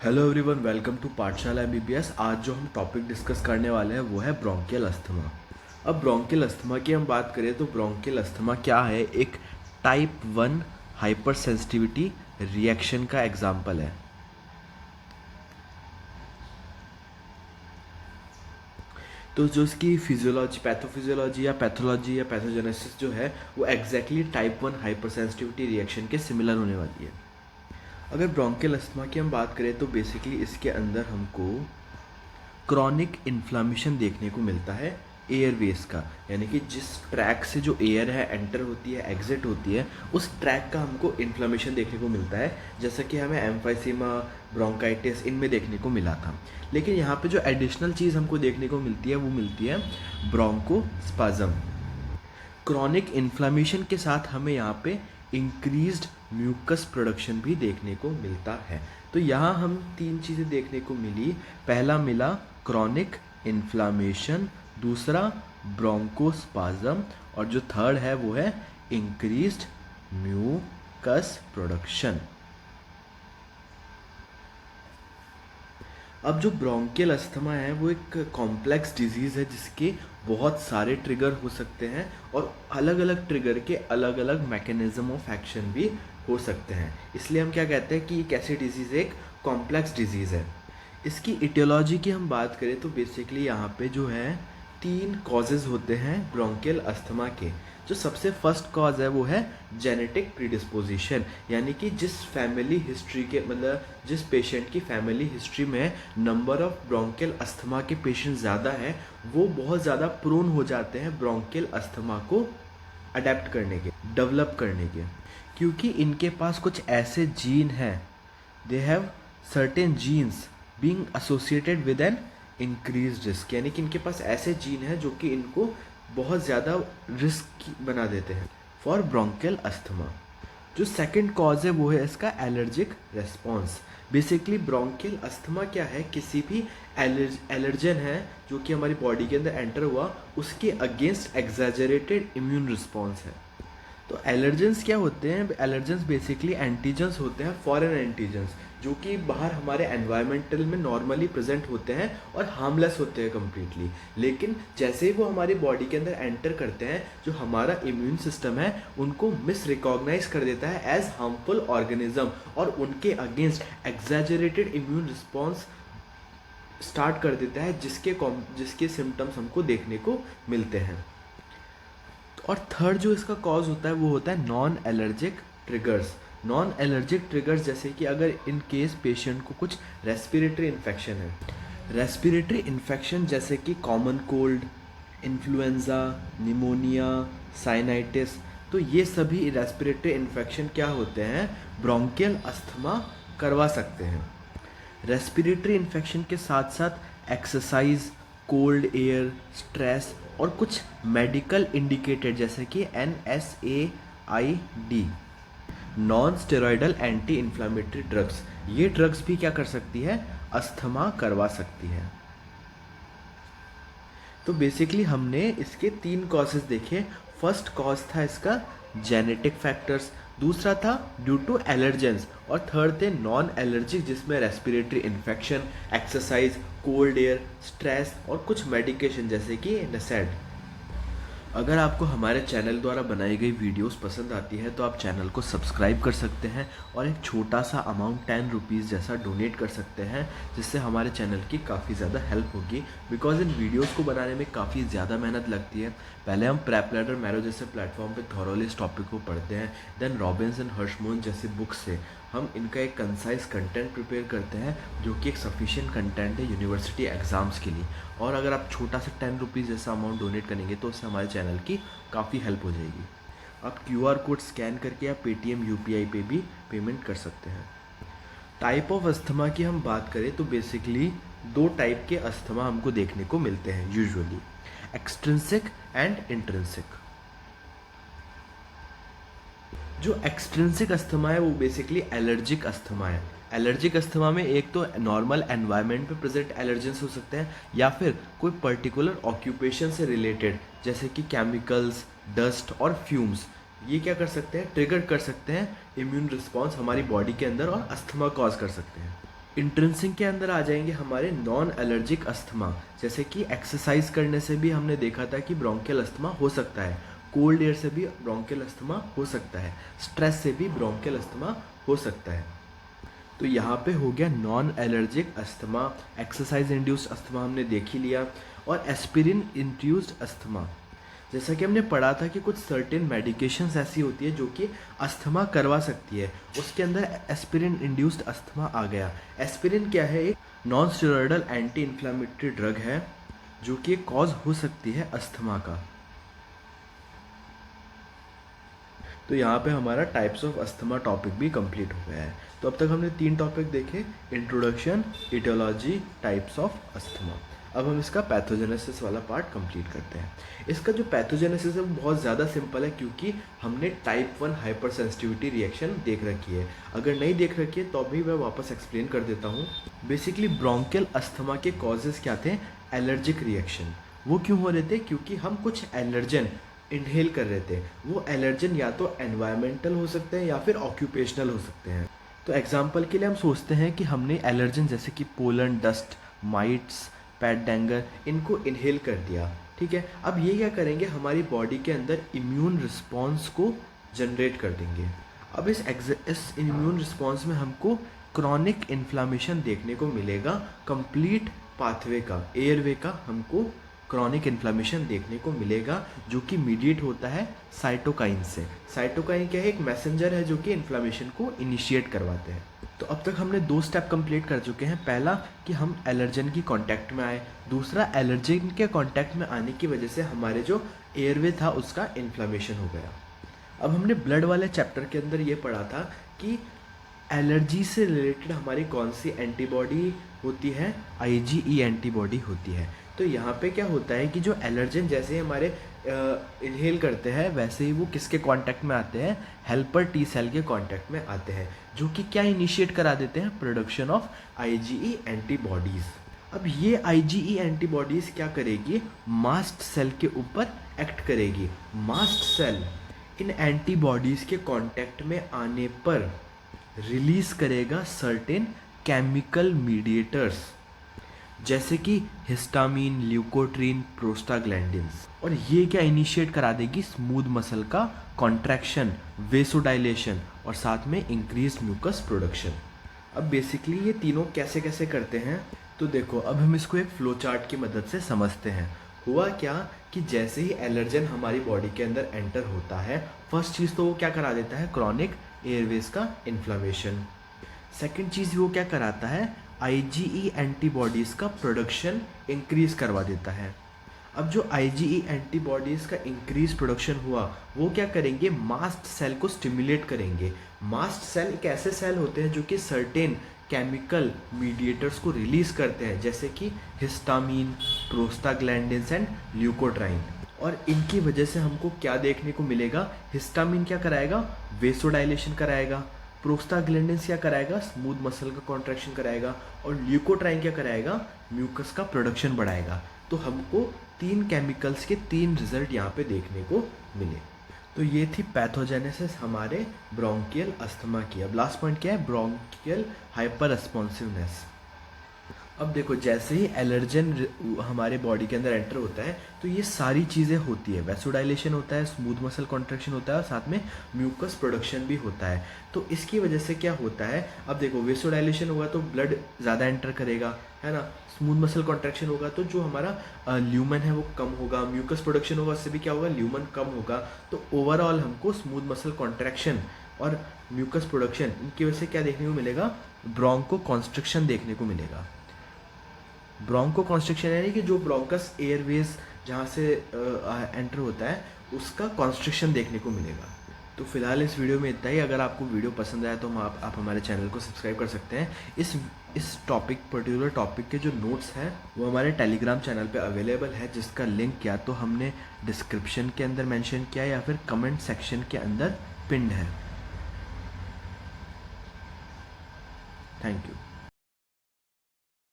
Hello everyone, welcome to पाठशाला MBBS. आज जो हम टॉपिक डिस्कस करने वाले हैं वो है ब्रोंकियल अस्थमा। अब ब्रोंकियल अस्थमा की हम बात करें तो ब्रोंकियल अस्थमा क्या है? एक टाइप 1 हाइपर सेंसिटिविटी रिएक्शन का एग्जाम्पल है। तो जो इसकी फिजियोलॉजी, पैथोफिजियोलॉजी या पैथोजेनेसिस जो है वो exactly type 1 hyper sensitivity reaction के सिमिलर होने वाली है। अगर ब्रोंकियल अस्थमा की हम बात करें तो बेसिकली इसके अंदर हमको क्रॉनिक इन्फ्लामेशन देखने को मिलता है एयरवेज का, यानी कि जिस ट्रैक से जो एयर है एंटर होती है, एग्जिट होती है, उस ट्रैक का हमको इन्फ्लामेशन देखने को मिलता है, जैसा कि हमें एम्फाइसीमा, ब्रोंकाइटिस इनमें देखने को मिला था। लेकिन यहाँ पे जो एडिशनल चीज़ हमको देखने को मिलती है वो मिलती है ब्रोंकोस्पाज्म। क्रॉनिक इन्फ्लामेशन के साथ हमें यहाँ पे इंक्रीज्ड म्यूकस प्रोडक्शन भी देखने को मिलता है। तो यहाँ हम तीन चीज़ें देखने को मिली। पहला मिला क्रॉनिक इन्फ्लामेशन, दूसरा ब्रोंकोस्पाज्म, और जो थर्ड है वो है इंक्रीज्ड म्यूकस प्रोडक्शन। अब जो ब्रोंकियल अस्थमा है वो एक कॉम्प्लेक्स डिजीज़ है जिसके बहुत सारे ट्रिगर हो सकते हैं और अलग अलग ट्रिगर के अलग अलग मैकेनिज्म ऑफ एक्शन भी हो सकते हैं। इसलिए हम क्या कहते हैं कि एक ऐसी डिजीज़ एक कॉम्प्लेक्स डिजीज़ है। इसकी इटियोलॉजी की हम बात करें तो बेसिकली यहाँ पे जो है 3 कॉजेज़ होते हैं ब्रोंकियल अस्थमा के। जो सबसे फर्स्ट कॉज है वो है जेनेटिक प्रीडिस्पोजिशन, यानी कि जिस फैमिली हिस्ट्री के, मतलब जिस पेशेंट की फैमिली हिस्ट्री में नंबर ऑफ ब्रोंकियल अस्थमा के पेशेंट ज़्यादा है वो बहुत ज़्यादा प्रोन हो जाते हैं ब्रोंकियल अस्थमा को अडेप्ट करने के, डेवलप करने के, क्योंकि इनके पास कुछ ऐसे जीन हैं, they have certain jeans being associated with an increase risk, यानी कि इनके पास ऐसे जीन हैं जो कि इनको बहुत ज़्यादा रिस्क बना देते हैं फॉर ब्रोंकियल अस्थमा। जो सेकंड कॉज है वो है इसका allergic response. Basically bronchial asthma क्या है? किसी भी एलर्जन है जो कि हमारी बॉडी के अंदर एंटर हुआ, उसके अगेंस्ट एग्जैजरेटेड इम्यून रिस्पॉन्स है। तो एलर्जेंस क्या होते हैं? एलर्जेंस बेसिकली एंटीजन्स होते हैं, फॉरेन एंटीजन्स, जो कि बाहर हमारे एनवायरमेंटल में नॉर्मली प्रेजेंट होते हैं और हार्मलेस होते हैं कम्प्लीटली। लेकिन जैसे ही वो हमारी बॉडी के अंदर एंटर करते हैं, जो हमारा इम्यून सिस्टम है उनको मिस रिकॉग्नाइज कर देता है एज हार्मफुल ऑर्गेनिज्म और उनके against exaggerated immune response start कर देता है, जिसके सिम्टम्स हमको देखने को मिलते हैं। और थर्ड जो इसका कॉज होता है वो होता है non allergic triggers. Non allergic triggers जैसे कि अगर इन केस पेशेंट को कुछ रेस्पिरेटरी इन्फेक्शन है, रेस्पिरेटरी इन्फेक्शन जैसे कि कॉमन कोल्ड, इन्फ्लुएंजा, निमोनिया, साइनाइटिस, तो ये सभी रेस्पिरेटरी इन्फेक्शन क्या होते हैं? ब्रोंकियल अस्थमा करवा सकते हैं। रेस्पिरेटरी इन्फेक्शन के साथ साथ एक्सरसाइज, कोल्ड एयर, स्ट्रेस और कुछ मेडिकल इंडिकेटेड जैसे कि NSAID, non steroidal anti inflammatory drugs, ये ड्रग्स भी क्या कर सकती है? अस्थमा करवा सकती है। तो बेसिकली हमने इसके 3 कॉजेज देखे। फर्स्ट कॉज था इसका जेनेटिक फैक्टर्स, दूसरा था ड्यू टू एलर्जेंस, और थर्ड थे नॉन एलर्जिक जिसमें respiratory infection, exercise, cold air, stress और कुछ मेडिकेशन जैसे कि NSAID। अगर आपको हमारे चैनल द्वारा बनाई गई वीडियोस पसंद आती है तो आप चैनल को सब्सक्राइब कर सकते हैं और एक छोटा सा अमाउंट 10 रुपीज़ जैसा डोनेट कर सकते हैं, जिससे हमारे चैनल की काफ़ी ज़्यादा हेल्प होगी। बिकॉज इन वीडियोस को बनाने में काफ़ी ज़्यादा मेहनत लगती है। पहले हम प्रेप लैडर, मैरो जैसे प्लेटफॉर्म पे थॉरोली इस टॉपिक को पढ़ते हैं, देन रॉबिन्स एंड हर्शमोन जैसे बुक से हम इनका एक कंसाइज कंटेंट प्रिपेयर करते हैं जो कि एक सफिशिएंट कंटेंट है यूनिवर्सिटी एग्ज़ाम्स के लिए। और अगर आप छोटा सा 10 रुपीज़ जैसा अमाउंट डोनेट करेंगे तो उससे हमारे चैनल की काफ़ी हेल्प हो जाएगी। आप QR कोड स्कैन करके या पेटीएम UPI पे भी पेमेंट कर सकते हैं। टाइप ऑफ अस्थमा की हम बात करें तो बेसिकली 2 टाइप के अस्थमा हमको देखने को मिलते हैं यूजुअली, एक्सट्रिंसिक एंड इंट्रिंसिक। जो एक्सट्रिंसिक अस्थमा है वो बेसिकली एलर्जिक अस्थमा है। एलर्जिक अस्थमा में एक तो नॉर्मल एनवायरनमेंट पे प्रेजेंट एलर्जेंस हो सकते हैं या फिर कोई पर्टिकुलर ऑक्यूपेशन से रिलेटेड जैसे कि केमिकल्स, डस्ट और फ्यूम्स, ये क्या कर सकते हैं? ट्रिगर कर सकते हैं इम्यून रिस्पॉन्स हमारी बॉडी के अंदर और अस्थमा कॉज कर सकते हैं। इंट्रेंसिक के अंदर आ जाएंगे हमारे नॉन एलर्जिक अस्थमा, जैसे कि एक्सरसाइज करने से भी हमने देखा था कि ब्रोंकियल अस्थमा हो सकता है, कोल्ड एयर से भी ब्रोंकियल अस्थमा हो सकता है, स्ट्रेस से भी ब्रोंकियल अस्थमा हो सकता है। तो यहाँ पे हो गया non allergic asthma, exercise induced asthma हमने देख ही लिया। और एस्पिरिन इंड्यूस्ड अस्थमा, जैसा कि हमने पढ़ा था कि कुछ सर्टेन मेडिकेशंस ऐसी होती है जो कि अस्थमा करवा सकती है, उसके अंदर एस्पिरिन इंड्यूस्ड अस्थमा आ गया। एस्पिरिन क्या है? एक non steroidal anti inflammatory drug है जो कि कॉज हो सकती है अस्थमा का। तो यहाँ पे हमारा टाइप्स ऑफ अस्थमा टॉपिक भी कंप्लीट हो गया है। तो अब तक हमने 3 टॉपिक देखे, introduction, etiology, types of asthma. अब हम इसका पैथोजेनेसिस वाला पार्ट कंप्लीट करते हैं। इसका जो पैथोजेनेसिस है वो बहुत ज़्यादा सिंपल है, क्योंकि हमने टाइप 1 हाइपर सेंसिटिविटी रिएक्शन देख रखी है। अगर नहीं देख रखी है तो अभी मैं वापस एक्सप्लेन कर देता हूँ। बेसिकली ब्रोंकियल अस्थमा के कॉजेज़ क्या थे? Allergic reaction. वो क्यों हो रहे थे? क्योंकि हम कुछ एलर्जन इनहेल कर रहे थे। वो एलर्जन या तो एनवायरमेंटल हो सकते हैं या फिर ऑक्यूपेशनल हो सकते हैं। तो एग्जाम्पल के लिए हम सोचते हैं कि हमने एलर्जन जैसे कि पोलन डस्ट, माइट्स, पैट डेंगर, इनको इनहेल कर दिया, ठीक है। अब ये क्या करेंगे? हमारी बॉडी के अंदर इम्यून रिस्पॉन्स को जनरेट कर देंगे। अब इस इम्यून रिस्पॉन्स में हमको क्रॉनिक इन्फ्लामेशन देखने को मिलेगा। कंप्लीट पाथवे का, एयरवे का हमको क्रॉनिक इन्फ्लामेशन देखने को मिलेगा, जो कि मीडिएट होता है साइटोकाइन से। साइटोकाइन क्या है? एक मैसेंजर है जो कि इन्फ्लामेशन को इनिशिएट करवाते हैं। तो अब तक हमने 2 स्टेप कंप्लीट कर चुके हैं। पहला कि हम एलर्जन की कांटेक्ट में आए, दूसरा एलर्जन के कांटेक्ट में आने की वजह से हमारे जो एयरवे था उसका इन्फ्लामेशन हो गया। अब हमने ब्लड वाले चैप्टर के अंदर ये पढ़ा था कि एलर्जी से रिलेटेड हमारी कौन सी एंटीबॉडी होती है? IgE एंटीबॉडी होती है। तो यहाँ पे क्या होता है कि जो एलर्जन जैसे हमारे इनहेल करते हैं वैसे ही वो किसके कांटेक्ट में आते हैं? हेल्पर टी सेल के कांटेक्ट में आते हैं, जो कि क्या इनिशिएट करा देते हैं? Production of IgE antibodies. अब ये IgE एंटीबॉडीज़ क्या करेगी? मास्ट सेल के ऊपर एक्ट करेगी। मास्ट सेल इन एंटीबॉडीज़ के कांटेक्ट में आने पर रिलीज करेगा सर्टेन केमिकल मीडिएटर्स, जैसे कि हिस्टामीन, ल्यूकोट्रीन, प्रोस्टाग्लैंडिन्स। और ये क्या इनिशिएट करा देगी? स्मूथ मसल का कॉन्ट्रैक्शन, वेसोडाइलेशन और साथ में इंक्रीज म्यूकस प्रोडक्शन। अब बेसिकली ये तीनों कैसे कैसे करते हैं? तो देखो, अब हम इसको एक फ्लो चार्ट की मदद से समझते हैं। हुआ क्या कि जैसे ही एलर्जन हमारी बॉडी के अंदर एंटर होता है, फर्स्ट चीज़ तो वो क्या करा देता है? क्रॉनिक एयरवेज का इन्फ्लामेशन। सेकेंड चीज़ वो क्या कराता है? IgE एंटीबॉडीज़ का प्रोडक्शन इंक्रीज़ करवा देता है। अब जो IgE एंटीबॉडीज़ का इंक्रीज प्रोडक्शन हुआ वो क्या करेंगे? मास्ट सेल को स्टिमुलेट करेंगे। मास्ट सेल एक ऐसे सेल होते हैं जो कि सर्टेन केमिकल मीडिएटर्स को रिलीज़ करते हैं, जैसे कि हिस्टामीन, प्रोस्टाग्लैंडिन्स एंड ल्यूकोट्राइन। और इनकी वजह से हमको क्या देखने को मिलेगा? हिस्टामीन क्या कराएगा? वेसोडाइलेशन कराएगा। प्रोस्टाग्लैंडिन्स क्या कराएगा? स्मूथ मसल का कॉन्ट्रैक्शन कराएगा। और ल्यूकोट्राइन क्या कराएगा? म्यूकस का प्रोडक्शन बढ़ाएगा। तो हमको 3 केमिकल्स के 3 रिजल्ट यहाँ पे देखने को मिले। तो ये थी पैथोजेनेसिस हमारे ब्रोंकियल अस्थमा की। अब लास्ट पॉइंट क्या है? Bronchial hyper responsiveness. अब देखो, जैसे ही एलर्जन हमारे बॉडी के अंदर एंटर होता है तो ये सारी चीज़ें होती है। वैसोडाइलेशन होता है, स्मूथ मसल कॉन्ट्रैक्शन होता है और साथ में म्यूकस प्रोडक्शन भी होता है। तो इसकी वजह से क्या होता है? अब देखो, वैसोडाइलेशन होगा तो ब्लड ज़्यादा एंटर करेगा, है ना। स्मूथ मसल कॉन्ट्रैक्शन होगा तो जो हमारा ल्यूमन है वो कम होगा। म्यूकस प्रोडक्शन होगा, उससे भी क्या होगा? ल्यूमन कम होगा। तो ओवरऑल हमको स्मूथ मसल कॉन्ट्रैक्शन और म्यूकस प्रोडक्शन, इनकी वजह से क्या देखने को मिलेगा? ब्रोंको कॉन्स्ट्रिक्शन देखने को मिलेगा। ब्रोंको कॉन्स्ट्रिक्शन यानी कि जो ब्रोंकस एयरवेज जहाँ से एंटर होता है उसका कॉन्स्ट्रिक्शन देखने को मिलेगा। तो फिलहाल इस वीडियो में इतना ही। अगर आपको वीडियो पसंद आया तो आप हमारे चैनल को सब्सक्राइब कर सकते हैं। इस पर्टिकुलर टॉपिक के जो नोट्स हैं वो हमारे टेलीग्राम चैनल पे अवेलेबल है, जिसका लिंक या तो हमने डिस्क्रिप्शन के अंदर मेंशन किया या फिर कमेंट सेक्शन के अंदर पिन्ड है। Thank you.